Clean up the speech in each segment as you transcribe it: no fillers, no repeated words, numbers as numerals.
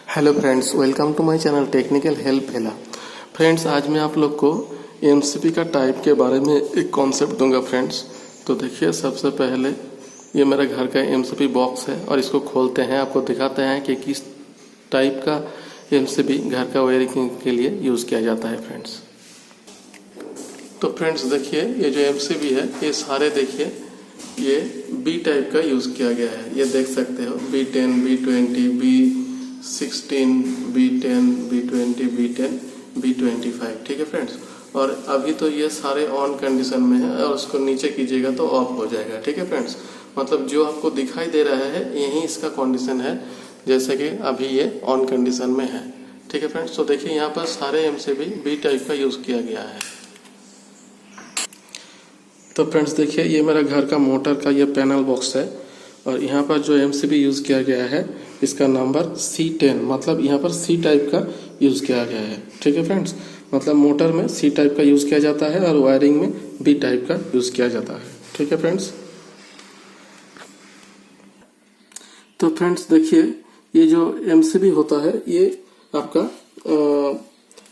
Hello friends, welcome to my channel technical help हेला। Friends, आज मैं आप लोग को एमसीबी का टाइप के बारे में एक कॉन्सेप्ट दूंगा फ्रेंड्स। तो देखिए, सबसे पहले ये मेरे घर का एमसीबी बॉक्स है और इसको खोलते हैं, आपको दिखाते हैं कि किस टाइप का एमसीबी घर का वायरिंग के लिए यूज़ किया जाता है फ्रेंड्स। तो फ्रेंड्स देखिए, ये जो एमसीबी है ये सारे देखिए ये बी टाइप का यूज़ किया गया है। ये देख सकते हो B10, B20, B16, B10, B20, B10, B25, ठीक है फ्रेंड्स। और अभी तो ये सारे ऑन कंडीशन में है और उसको नीचे कीजिएगा तो ऑफ हो जाएगा, ठीक है फ्रेंड्स। मतलब जो आपको दिखाई दे रहा है यही इसका कंडीशन है, जैसे कि अभी ये ऑन कंडीशन में है, ठीक है फ्रेंड्स। तो देखिए यहाँ पर सारे एमसीबी बी टाइप का यूज़ किया गया है। तो फ्रेंड्स देखिए, ये मेरा घर का मोटर का ये पैनल बॉक्स है और यहाँ पर जो एमसीबी यूज़ किया गया है इसका नंबर C10, मतलब यहाँ पर C टाइप का यूज़ किया गया है, ठीक है फ्रेंड्स। मतलब मोटर में C टाइप का यूज़ किया जाता है और वायरिंग में B टाइप का यूज़ किया जाता है, ठीक है फ्रेंड्स। तो फ्रेंड्स देखिए, ये जो एमसीबी होता है ये आपका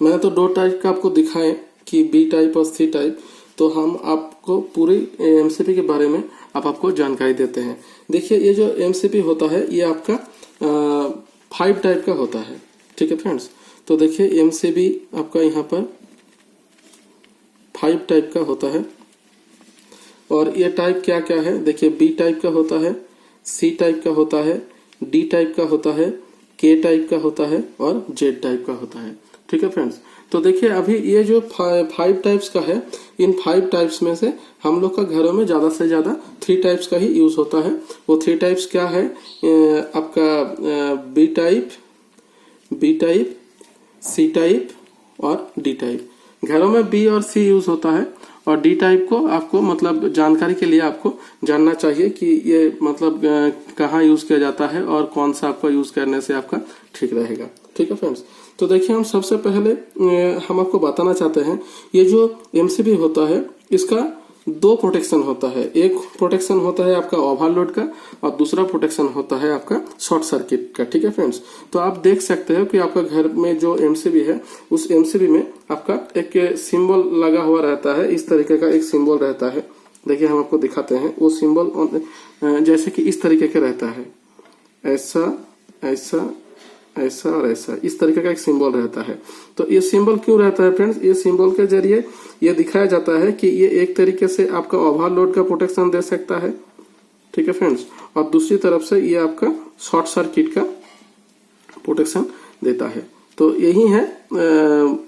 मैंने तो दो टाइप का आपको दिखाए कि B टाइप और C टाइप। तो हम आपको पूरी एमसीबी के बारे में आपको जानकारी देते हैं। देखिए, ये जो एमसीबी होता है ये आपका 5 टाइप का होता है, ठीक है फ्रेंड्स। तो देखिए, एमसीबी आपका यहाँ पर 5 टाइप का होता है और ये टाइप क्या क्या है देखिए, बी टाइप का होता है, सी टाइप का होता है, डी टाइप का होता है, के टाइप का होता है और जेड टाइप का होता है, ठीक है फ्रेंड्स। तो देखिए, अभी ये जो 5 टाइप्स का है, इन 5 टाइप्स में से हम लोग का घरों में ज्यादा से ज्यादा 3 टाइप्स का ही यूज होता है। वो 3 टाइप्स क्या है आपका बी टाइप, सी टाइप और डी टाइप। घरों में बी और सी यूज होता है और डी टाइप को आपको मतलब जानकारी के लिए आपको जानना चाहिए कि ये मतलब कहाँ यूज किया जाता है और कौन सा आपका यूज करने से आपका ठीक रहेगा, ठीक है फ्रेंड्स। तो देखिए, हम सबसे पहले हम आपको बताना चाहते हैं ये जो एमसीबी होता है इसका 2 प्रोटेक्शन होता है। एक प्रोटेक्शन होता है आपका ओवरलोड का और दूसरा प्रोटेक्शन होता है आपका शॉर्ट सर्किट का, ठीक है फ्रेंड्स। तो आप देख सकते हो कि आपका घर में जो एमसीबी है उस एमसीबी में आपका एक सिंबल लगा हुआ रहता है, इस तरीके का एक सिंबल रहता है। देखिए, हम आपको दिखाते हैं वो सिंबल जैसे कि इस तरीके का रहता है, ऐसा ऐसा ऐसा और ऐसा, इस तरीके का एक सिंबल रहता है। तो ये सिंबल क्यों रहता है फ्रेंड्स? ये सिंबल के जरिए ये दिखाया जाता है कि ये एक तरीके से आपका ओवरलोड का प्रोटेक्शन दे सकता है, ठीक है फ्रेंड्स, और दूसरी तरफ से ये आपका शॉर्ट सर्किट का प्रोटेक्शन देता है। तो यही है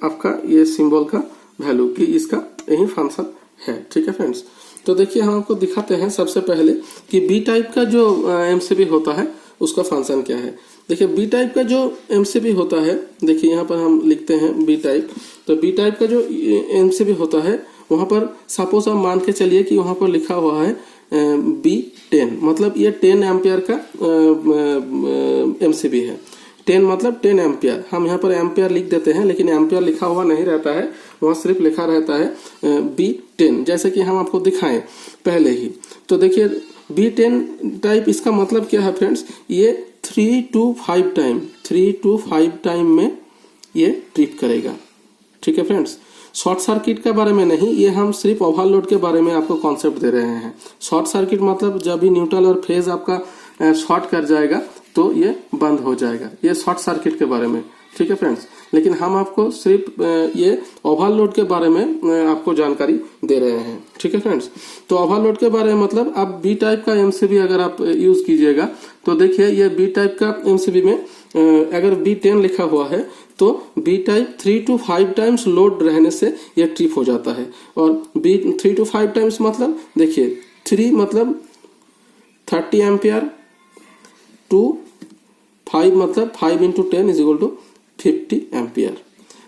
आपका ये सिंबल का वैल्यू कि इसका यही फंक्शन है, ठीक है फ्रेंड्स। तो देखिए, हम आपको दिखाते हैं सबसे पहले कि बी टाइप का जो एमसीबी होता है उसका फंक्शन क्या है। देखिए, बी टाइप का जो एमसीबी होता है, देखिए यहाँ पर हम लिखते हैं बी टाइप। तो बी टाइप का जो एमसीबी होता है वहां पर सपोज आप मान के चलिए कि वहां पर लिखा हुआ है B10, मतलब ये 10 एम्पियर का एमसीबी है। 10 मतलब 10 एम्पियर, हम यहाँ पर एम्पियर लिख देते हैं लेकिन एम्पियर लिखा हुआ नहीं रहता है, वहां सिर्फ लिखा रहता है B10, जैसे कि हम आपको दिखाएं पहले ही। तो देखिए, B10 टाइप इसका मतलब क्या है फ्रेंड्स? ये 3 to 5 टाइम में ये ट्रिप करेगा, ठीक है फ्रेंड्स। शॉर्ट सर्किट के बारे में नहीं, ये हम सिर्फ ओवरलोड के बारे में आपको कॉन्सेप्ट दे रहे हैं। शॉर्ट सर्किट मतलब जब भी न्यूट्रल और फेज आपका शॉर्ट कर जाएगा तो ये बंद हो जाएगा, ये शॉर्ट सर्किट के बारे में, ठीक है फ्रेंड्स। लेकिन हम आपको सिर्फ ये ओवरलोड के बारे में आपको जानकारी दे रहे हैं, ठीक है फ्रेंड्स। तो ओवरलोड के बारे में मतलब आप बी टाइप का एमसीबी अगर आप यूज कीजिएगा तो देखिए, ये बी टाइप का एमसीबी में अगर B10 लिखा हुआ है तो B type 3 to 5 times load रहने से ये ट्रिप हो जाता है। और बी 3 to 5 टाइम्स मतलब देखिए, 3 मतलब 30 एम्पियर टू 5 मतलब 5 into 10 is equal to 50 ampere.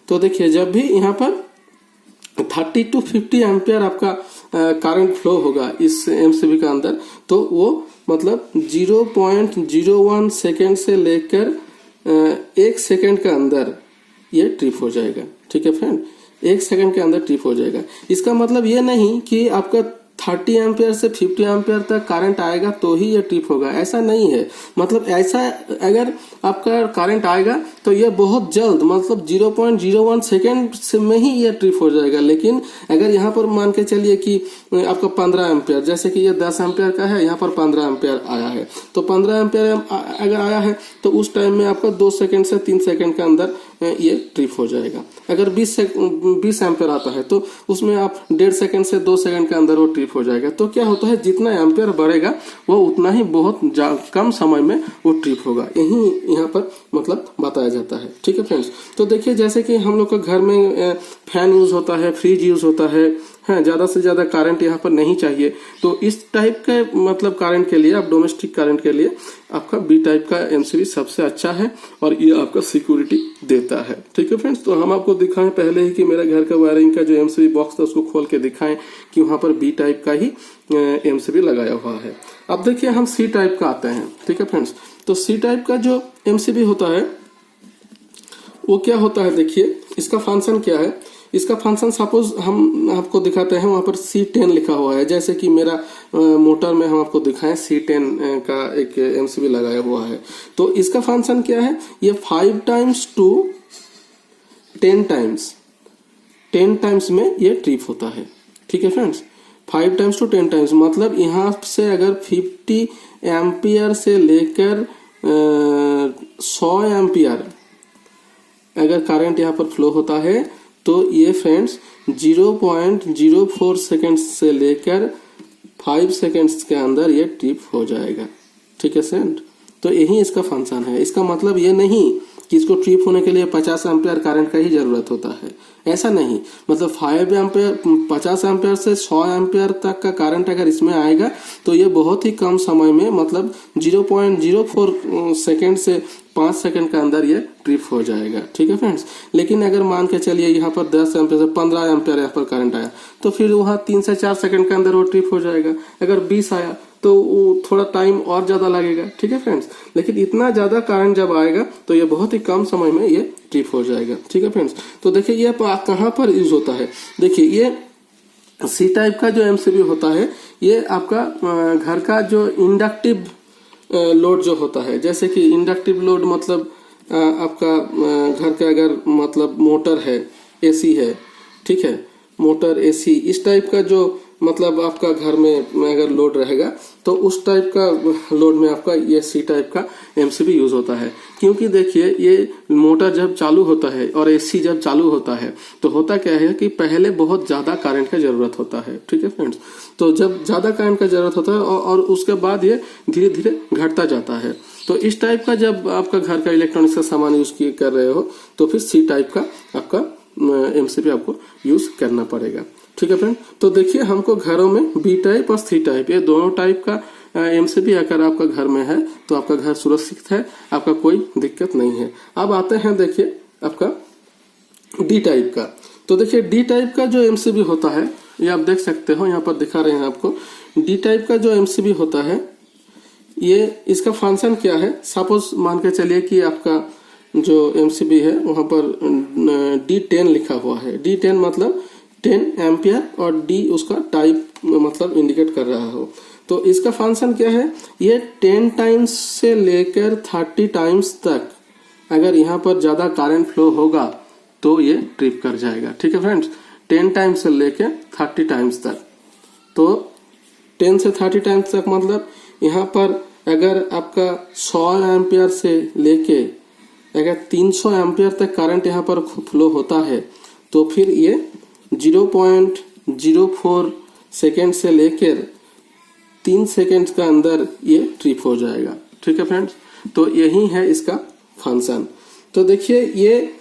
तो देखिए, जब भी यहाँ पर 30 to 50 एम्पियर आपका करंट फ्लो होगा इस एमसीबी का अंदर, तो वो मतलब 0.01 सेकेंड से लेकर 1 सेकेंड के अंदर ये ट्रिप हो जाएगा, ठीक है फ्रेंड। 1 सेकेंड के अंदर ट्रिप हो जाएगा। इसका मतलब ये नहीं कि आपका 30 एम्पियर से 50 एम्पियर तक करंट आएगा तो ही ये ट्रिप होगा, ऐसा नहीं है। मतलब ऐसा अगर आपका करंट आएगा तो ये बहुत जल्द मतलब 0.01 सेकेंड में ही ये ट्रिप हो जाएगा। लेकिन अगर यहाँ पर मान के चलिए कि आपका 15 एम्पियर, जैसे कि ये 10 एम्पियर का है, यहाँ पर 15 एम्पियर आया है, तो 15 एम्पियर अगर आया है तो उस टाइम में आपका 2 सेकेंड से 3 सेकेंड के अंदर ये ट्रिप हो जाएगा। अगर 20 एम्पियर आता है तो उसमें आप 1.5 सेकेंड से 2 सेकेंड के अंदर वो ट्रिप हो जाएगा। तो क्या होता है, जितना एम्पियर बढ़ेगा वो उतना ही बहुत कम समय में वो ट्रिप होगा, यही यहाँ पर मतलब बताया जाता है। ठीक है फ्रेंड्स, तो देखिए जैसे कि हम लोग का घर में फैन यूज होता है, फ्रिज यूज होता है, ज्यादा से ज्यादा करंट यहाँ पर नहीं चाहिए, तो इस टाइप के मतलब करंट के लिए, आप डोमेस्टिक करंट के लिए आपका बी टाइप का एमसीबी सबसे अच्छा है और ये आपका सिक्योरिटी देता है। ठीक है फ्रेंड्स, तो हम आपको दिखाएं पहले ही कि मेरा घर का वायरिंग का जो एमसीबी बॉक्स था उसको खोल के दिखाएं कि वहां पर बी टाइप का ही एमसीबी लगाया हुआ है। अब देखिए हम सी टाइप का आते हैं। ठीक है फ्रेंड्स, तो सी टाइप का जो एमसीबी होता है वो क्या होता है, देखिए इसका फंक्शन क्या है। इसका फंक्शन सपोज हम आपको दिखाते हैं, वहां पर C10 लिखा हुआ है, जैसे कि मेरा मोटर में हम आपको दिखाएं C10 का एक एमसीबी लगाया हुआ है। तो इसका फंक्शन क्या है, ये 5 टाइम्स टू 10 टाइम्स में ये ट्रिप होता है। ठीक है फ्रेंड्स, 5 टाइम्स टू 10 टाइम्स मतलब यहाँ से अगर 50 एम्पियर से लेकर 100 एम्पियर अगर करंट यहाँ पर फ्लो होता है तो ये फ्रेंड्स 0.04 सेकेंड्स से लेकर 5 सेकेंड्स के अंदर ये ट्रिप हो जाएगा। ठीक है फ्रेंड, तो यही इसका फंक्शन है। इसका मतलब ये नहीं कि इसको ट्रिप होने के लिए 50 एम्पियर करंट का ही जरूरत होता है, ऐसा नहीं। मतलब 5 एम्पियर 50 एम्पियर से 100 एम्पियर तक का करंट अगर इसमें आएगा तो ये बहुत ही कम समय में मतलब 0.04 सेकेंड से 5 सेकेंड के अंदर ये ट्रिप हो जाएगा। ठीक है फ्रेंड्स, लेकिन अगर मान के चलिए यहाँ पर 10 एम्पियर से 15 एम्पियर यहाँ पर करंट आया तो फिर वहाँ 3 से 4 सेकेंड के अंदर वो ट्रिप हो जाएगा। अगर 20 आया तो वो थोड़ा टाइम और ज्यादा लगेगा। ठीक है फ्रेंड्स, लेकिन इतना ज्यादा करंट जब आएगा तो ये बहुत ही कम समय में ये ट्रिप हो जाएगा। ठीक है फ्रेंड्स, तो देखिए ये कहाँ पर यूज होता है। देखिए ये सी टाइप का जो एमसीबी होता है ये आपका घर का जो इंडक्टिव लोड जो होता है, जैसे कि इंडक्टिव लोड मतलब आपका घर का अगर मतलब मोटर है, एसी है, ठीक है, मोटर एसी इस टाइप का जो मतलब आपका घर में अगर लोड रहेगा तो उस टाइप का लोड में आपका ये सी टाइप का एमसीबी यूज होता है। क्योंकि देखिए ये मोटर जब चालू होता है और एसी जब चालू होता है तो होता क्या है कि पहले बहुत ज्यादा करंट का जरूरत होता है। ठीक है फ्रेंड्स, तो जब ज्यादा करंट का जरूरत होता है और उसके बाद ये धीरे धीरे घटता जाता है। तो इस टाइप का जब आपका घर का इलेक्ट्रॉनिक्स का सामान यूज कर रहे हो तो फिर सी टाइप का आपका एमसीबी आपको यूज करना पड़ेगा। ठीक है फ्रेंड, तो देखिए हमको घरों में बी टाइप और सी टाइप ये दोनों टाइप का एमसीबी अगर आपका घर में है तो आपका घर सुरक्षित है, आपका कोई दिक्कत नहीं है। अब आते हैं देखिए आपका डी टाइप का। तो देखिए डी टाइप का जो एमसीबी होता है ये आप देख सकते हो, यहाँ पर दिखा रहे हैं आपको। डी टाइप का जो एमसीबी होता है ये इसका फंक्शन क्या है। सपोज मान के चलिए कि आपका जो एमसीबी है वहां पर D10 लिखा हुआ है। D10 मतलब 10 एम्पियर और डी उसका टाइप मतलब इंडिकेट कर रहा हो। तो इसका फंक्शन क्या है, ये 10 टाइम्स से लेकर 30 टाइम्स तक अगर यहाँ पर ज्यादा करंट फ्लो होगा तो ये ट्रिप कर जाएगा। ठीक है फ्रेंड्स, 10 टाइम्स से लेकर 30 टाइम्स तक। तो 10 से 30 टाइम्स तक मतलब यहाँ पर अगर आपका 100 एम्पियर से लेके अगर 300 एम्पियर तक करंट यहाँ पर फ्लो होता है तो फिर ये 0.04 सेकेंड से लेकर 3 सेकेंड का अंदर ये ट्रिप हो जाएगा। ठीक है फ्रेंड्स, तो यही है इसका फंक्शन। तो देखिए ये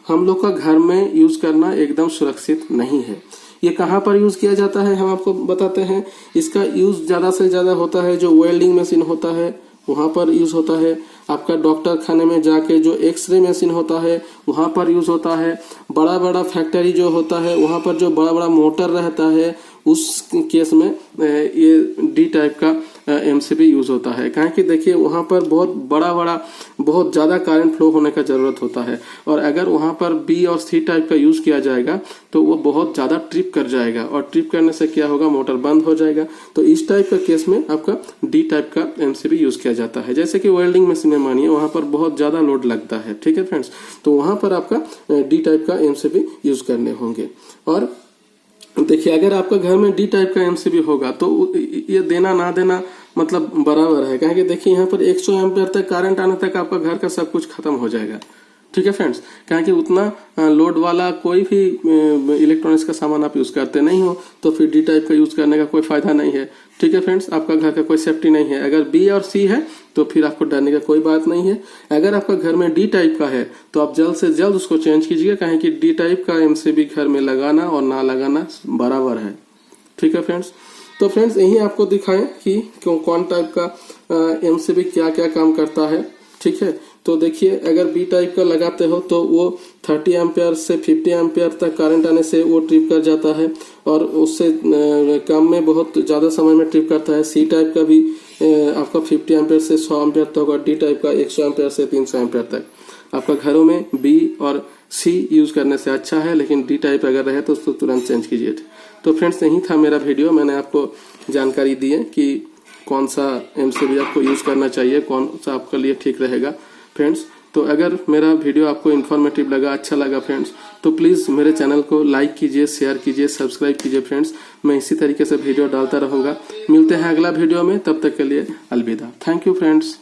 हम लोग का घर में यूज करना एकदम सुरक्षित नहीं है। ये कहाँ पर यूज किया जाता है हम आपको बताते हैं। इसका यूज ज्यादा से ज्यादा होता है जो वेल्डिंग मशीन होता है वहां पर यूज होता है। आपका डॉक्टर खाने में जाके जो एक्सरे मशीन होता है वहां पर यूज होता है। बड़ा बड़ा फैक्ट्री जो होता है वहां पर जो बड़ा बड़ा मोटर रहता है उस केस में ये डी टाइप का एमसीबी यूज होता है। कहें कि देखिए वहां पर बहुत ज्यादा करंट फ्लो होने का जरूरत होता है, और अगर वहां पर बी और सी टाइप का यूज किया जाएगा तो वो बहुत ज्यादा ट्रिप कर जाएगा, और ट्रिप करने से क्या होगा, मोटर बंद हो जाएगा। तो इस टाइप का केस में आपका डी टाइप का एमसीबी यूज किया जाता है। जैसे कि वेल्डिंग मशीन में मानिए वहां पर बहुत ज्यादा लोड लगता है, ठीक है फ्रेंड्स, तो वहां पर आपका डी टाइप का एमसीबी यूज करने होंगे। और देखिए अगर आपका घर में डी टाइप का एमसीबी होगा तो ये देना ना देना मतलब बराबर है। कहेंगे देखिए यहाँ पर 100 एम्पियर तक करंट आने तक आपका घर का सब कुछ खत्म हो जाएगा, ठीक है फ्रेंड्स। कहें कि उतना लोड वाला कोई भी इलेक्ट्रॉनिक्स का सामान आप यूज करते नहीं हो तो फिर डी टाइप का यूज करने का कोई फायदा नहीं है, ठीक है फ्रेंड्स। आपका घर का कोई सेफ्टी नहीं है। अगर बी और सी है तो फिर आपको डरने का कोई बात नहीं है। अगर आपका घर में डी टाइप का है तो आप जल्द से जल्द उसको चेंज कीजिए। कहें कि डी टाइप का एमसीबी घर में लगाना और ना लगाना बराबर है, ठीक है फ्रेंड्स। तो फ्रेंड्स यही आपको दिखाएं कि कौन टाइप का एमसीबी क्या क्या काम करता है, ठीक है। तो देखिए अगर बी टाइप का लगाते हो तो वो 30 एम्पियर से 50 एम्पियर तक करंट आने से वो ट्रिप कर जाता है, और उससे कम में बहुत ज्यादा समय में ट्रिप करता है। सी टाइप का भी आपका 50 एम्पियर से 100 एम्पियर तक, और डी टाइप का 100 एम्पियर से 300 एम्पियर तक। आपका घरों में बी और सी यूज करने से अच्छा है, लेकिन डी टाइप अगर रहे तो उसको तुरंत चेंज कीजिए। तो फ्रेंड्स यही था मेरा वीडियो। मैंने आपको जानकारी दी है कि कौन सा एमसीबी आपको यूज करना चाहिए, कौन सा आपके लिए ठीक रहेगा फ्रेंड्स। तो अगर मेरा वीडियो आपको इन्फॉर्मेटिव लगा, अच्छा लगा फ्रेंड्स, तो प्लीज मेरे चैनल को लाइक कीजिए, शेयर कीजिए, सब्सक्राइब कीजिए फ्रेंड्स। मैं इसी तरीके से वीडियो डालता रहूंगा। मिलते हैं अगला वीडियो में, तब तक के लिए अलविदा। Thank you friends.